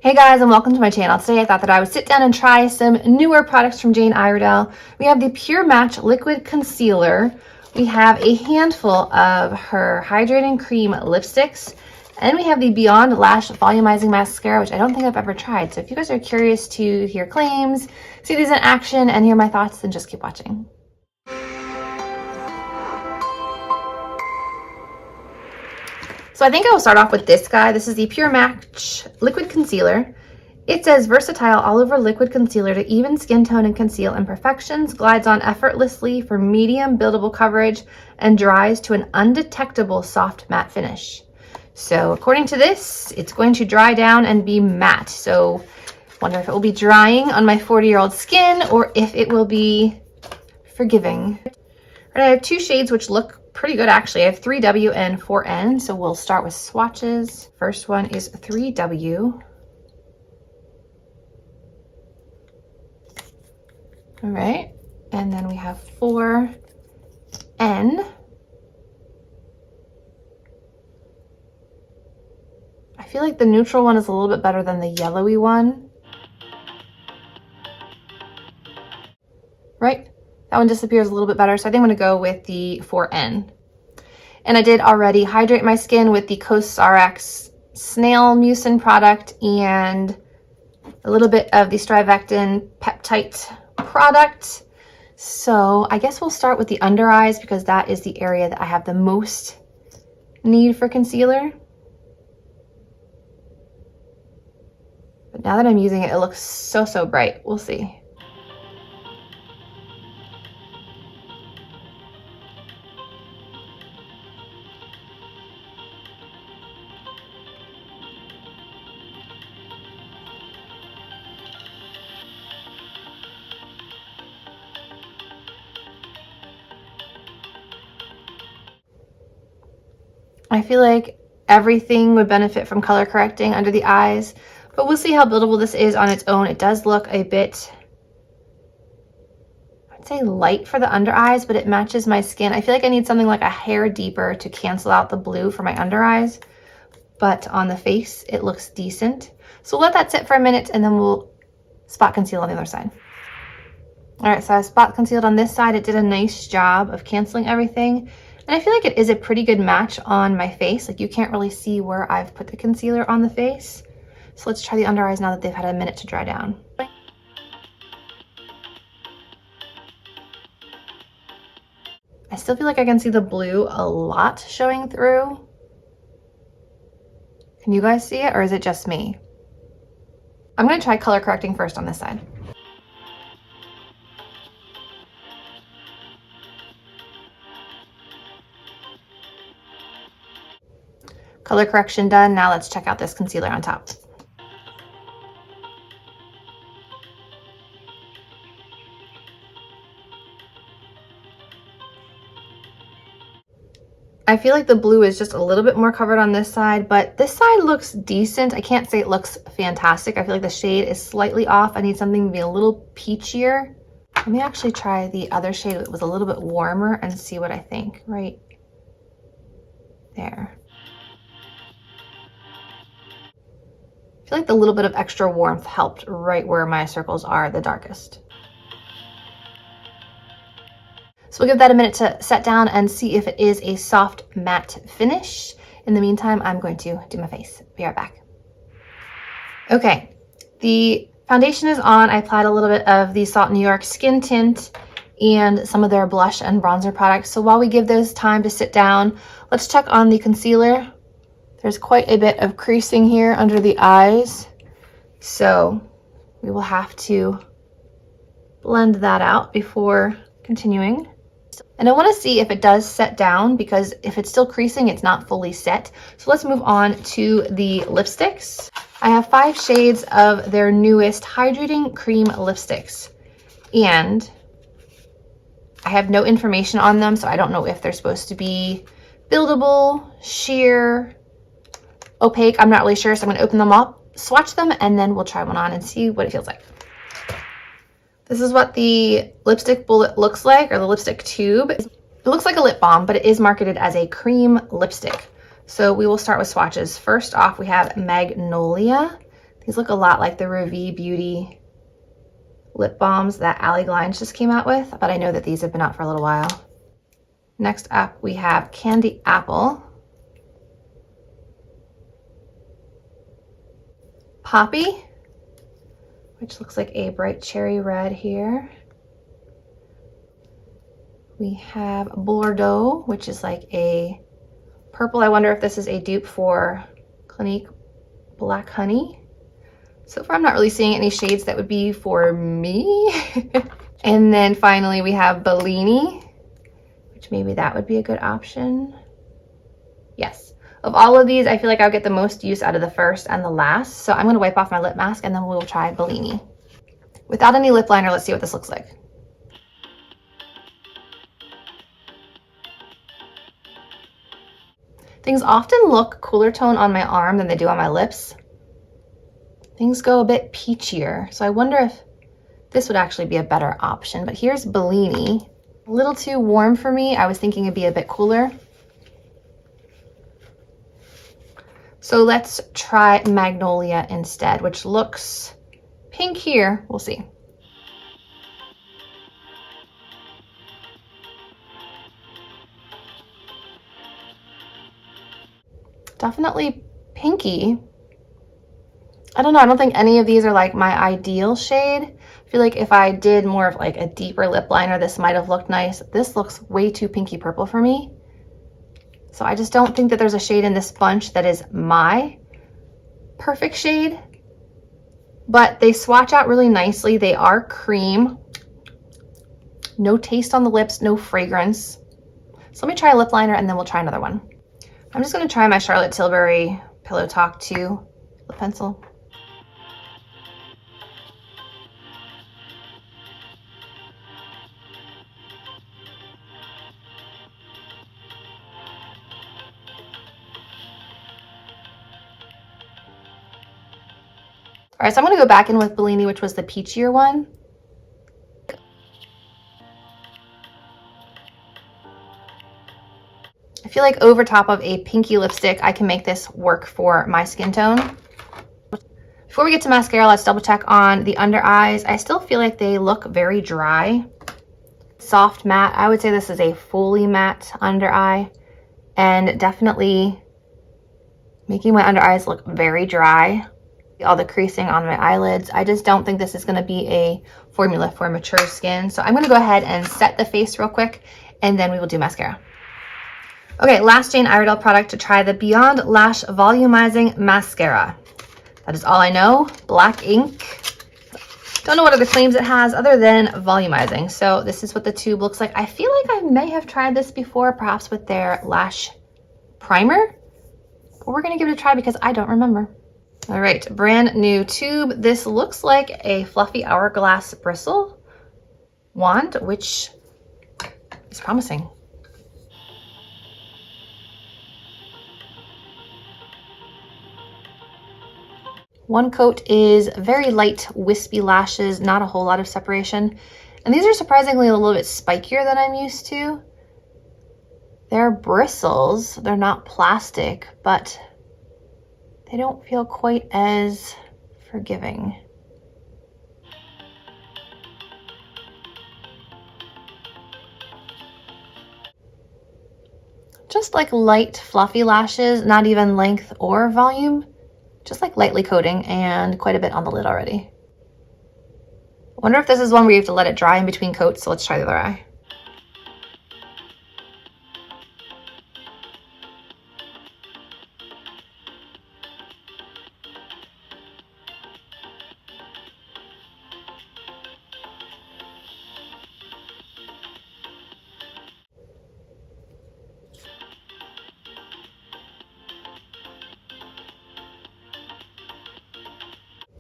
Hey guys, and welcome to my channel. Today I thought that I would sit down and try some newer products from Jane Iredale. We have the Pure Match Liquid Concealer. We have a handful of her Hydrating Cream lipsticks. And we have the Beyond Lash Volumizing Mascara, which I don't think I've ever tried. So if you guys are curious to hear claims, see these in action, and hear my thoughts, then just keep watching. So I think I will start off with this guy. This is the Pure Match Liquid Concealer. It says versatile all over liquid concealer to even skin tone and conceal imperfections, glides on effortlessly for medium buildable coverage, and dries to an undetectable soft matte finish. So according to this, it's going to dry down and be matte. So wonder if it will be drying on my 40-year-old skin or if it will be forgiving. Right, I have two shades which look pretty good actually. I have 3W and 4N, so we'll start with swatches. First one is 3W. All right, and then we have 4N. I feel like the neutral one is a little bit better than the yellowy one. Right? That one disappears a little bit better, so I think I'm gonna go with the 4N. And I did already hydrate my skin with the CosRx Snail Mucin product and a little bit of the Strivectin Peptite product. So I guess we'll start with the under eyes because that is the area that I have the most need for concealer. But now that I'm using it, it looks so bright. We'll see. I feel like everything would benefit from color correcting under the eyes, but we'll see how buildable this is on its own. It does look a bit, I'd say light for the under eyes, but it matches my skin. I feel like I need something like a hair deeper to cancel out the blue for my under eyes, but on the face, it looks decent. So we'll let that sit for a minute and then we'll spot conceal on the other side. All right, so I spot concealed on this side. It did a nice job of canceling everything. And I feel like it is a pretty good match on my face. Like you can't really see where I've put the concealer on the face. So let's try the under eyes now that they've had a minute to dry down. I still feel like I can see the blue a lot showing through. Can you guys see it or is it just me? I'm gonna try color correcting first on this side. Color correction done. Now let's check out this concealer on top. I feel like the blue is just a little bit more covered on this side, but this side looks decent. I can't say it looks fantastic. I feel like the shade is slightly off. I need something to be a little peachier. Let me actually try the other shade that was a little bit warmer and see what I think. Right there. I feel like the little bit of extra warmth helped right where my circles are the darkest. So we'll give that a minute to set down and see if it is a soft matte finish. In the meantime, I'm going to do my face. Be right back. Okay, the foundation is on. I applied a little bit of the Salt New York Skin Tint and some of their blush and bronzer products. So while we give those time to sit down, let's check on the concealer. There's quite a bit of creasing here under the eyes. So we will have to blend that out before continuing. And I want to see if it does set down because if it's still creasing, it's not fully set. So let's move on to the lipsticks. I have 5 shades of their newest Hydrating Cream lipsticks. And I have no information on them, so I don't know if they're supposed to be buildable, sheer, opaque. I'm not really sure, so I'm going to open them up, swatch them, and then we'll try one on and see what it feels like. This is what the lipstick bullet looks like, or the lipstick tube. It looks like a lip balm, but it is marketed as a cream lipstick. So we will start with swatches. First off, we have Magnolia. These look a lot like the Revie Beauty lip balms that Ally Glines just came out with, but I know that these have been out for a little while. Next up, we have Candy Apple, Poppy, which looks like a bright cherry red here. We have Bordeaux, which is like a purple. I wonder if this is a dupe for Clinique Black Honey. So far, I'm not really seeing any shades that would be for me. And then finally, we have Bellini, which maybe that would be a good option. Yes. Of all of these, I feel like I'll get the most use out of the first and the last. So I'm going to wipe off my lip mask and then we'll try Bellini. Without any lip liner, let's see what this looks like. Things often look cooler tone on my arm than they do on my lips. Things go a bit peachier. So I wonder if this would actually be a better option. But here's Bellini. A little too warm for me. I was thinking it'd be a bit cooler. So let's try Magnolia instead, which looks pink here. We'll see. Definitely pinky. I don't know. I don't think any of these are like my ideal shade. I feel like if I did more of like a deeper lip liner, this might have looked nice. This looks way too pinky purple for me. So I just don't think that there's a shade in this bunch that is my perfect shade. But they swatch out really nicely. They are cream. No taste on the lips, no fragrance. So let me try a lip liner and then we'll try another one. I'm just going to try my Charlotte Tilbury Pillow Talk 2 lip pencil. All right, so I'm going to go back in with Bellini, which was the peachier one. I feel like over top of a pinky lipstick, I can make this work for my skin tone. Before we get to mascara, let's double check on the under eyes. I still feel like they look very dry. Soft matte. I would say this is a fully matte under eye, and definitely making my under eyes look very dry. All the creasing on my eyelids. I just don't think this is going to be a formula for mature skin. So I'm going to go ahead and set the face real quick, and then we will do mascara. Okay, last Jane Iredale product to try, the Beyond Lash Volumizing Mascara. That is all I know. Black ink. Don't know what other claims it has other than volumizing. So this is what the tube looks like. I feel like I may have tried this before, perhaps with their lash primer. But we're going to give it a try because I don't remember. All right, brand new tube. This looks like a fluffy hourglass bristle wand, which is promising. One coat is very light, wispy lashes, not a whole lot of separation. And these are surprisingly a little bit spikier than I'm used to. They're bristles, they're not plastic, but they don't feel quite as forgiving. Just like light, fluffy lashes, not even length or volume. Just like lightly coating and quite a bit on the lid already. I wonder if this is one where you have to let it dry in between coats, so let's try the other eye.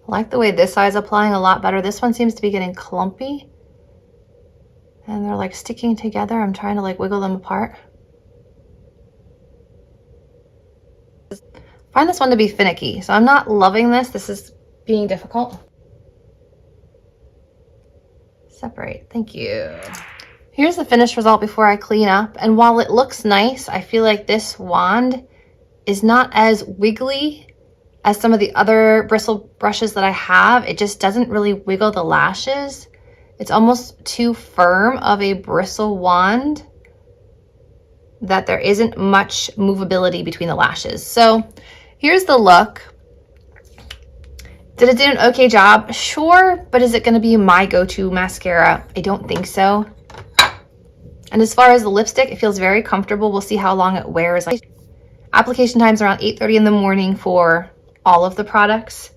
I like the way this eye is applying a lot better. This one seems to be getting clumpy. And they're like sticking together. I'm trying to like wiggle them apart. I find this one to be finicky. So I'm not loving this. This is being difficult. Separate, thank you. Here's the finished result before I clean up. And while it looks nice, I feel like this wand is not as wiggly as some of the other bristle brushes that I have. It just doesn't really wiggle the lashes. It's almost too firm of a bristle wand that there isn't much movability between the lashes. So here's the look. Did it do an okay job? Sure, but is it gonna be my go-to mascara? I don't think so. And as far as the lipstick, it feels very comfortable. We'll see how long it wears. Application time's around 8:30 in the morning for all of the products,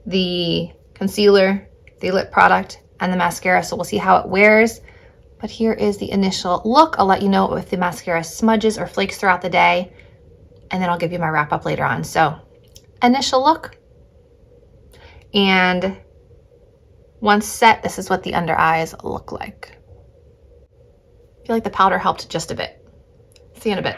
the concealer, the lip product, and the mascara. So we'll see how it wears. But here is the initial look. I'll let you know if the mascara smudges or flakes throughout the day, and then I'll give you my wrap up later on. So initial look. And once set, this is what the under eyes look like. I feel like the powder helped just a bit. See you in a bit.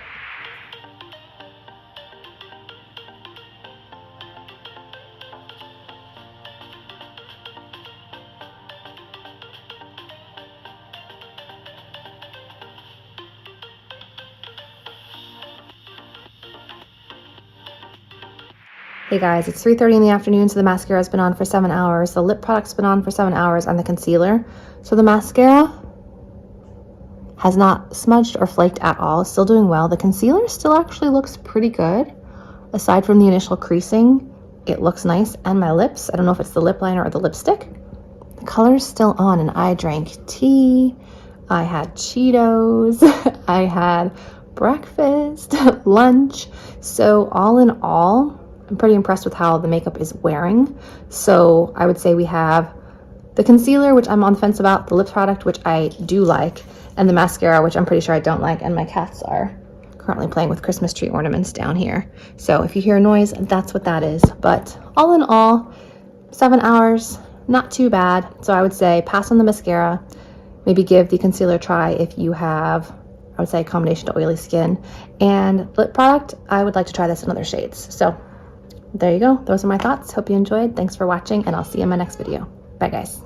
Hey guys, it's 3:30 in the afternoon, so the mascara's been on for 7 hours. The lip product's been on for 7 hours, and the concealer. So the mascara has not smudged or flaked at all. Still doing well. The concealer still actually looks pretty good. Aside from the initial creasing, it looks nice. And my lips, I don't know if it's the lip liner or the lipstick. The color's still on, and I drank tea. I had Cheetos. I had breakfast, lunch. So all in all, I'm pretty impressed with how the makeup is wearing. So I would say we have the concealer, which I'm on the fence about, the lip product, which I do like, and the mascara, which I'm pretty sure I don't like, and my cats are currently playing with Christmas tree ornaments down here. So if you hear a noise, that's what that is. But all in all, 7 hours, not too bad. So I would say pass on the mascara, maybe give the concealer a try if you have, I would say, a combination to oily skin. And lip product, I would like to try this in other shades. So there you go. Those are my thoughts. Hope you enjoyed. Thanks for watching, and I'll see you in my next video. Bye, guys.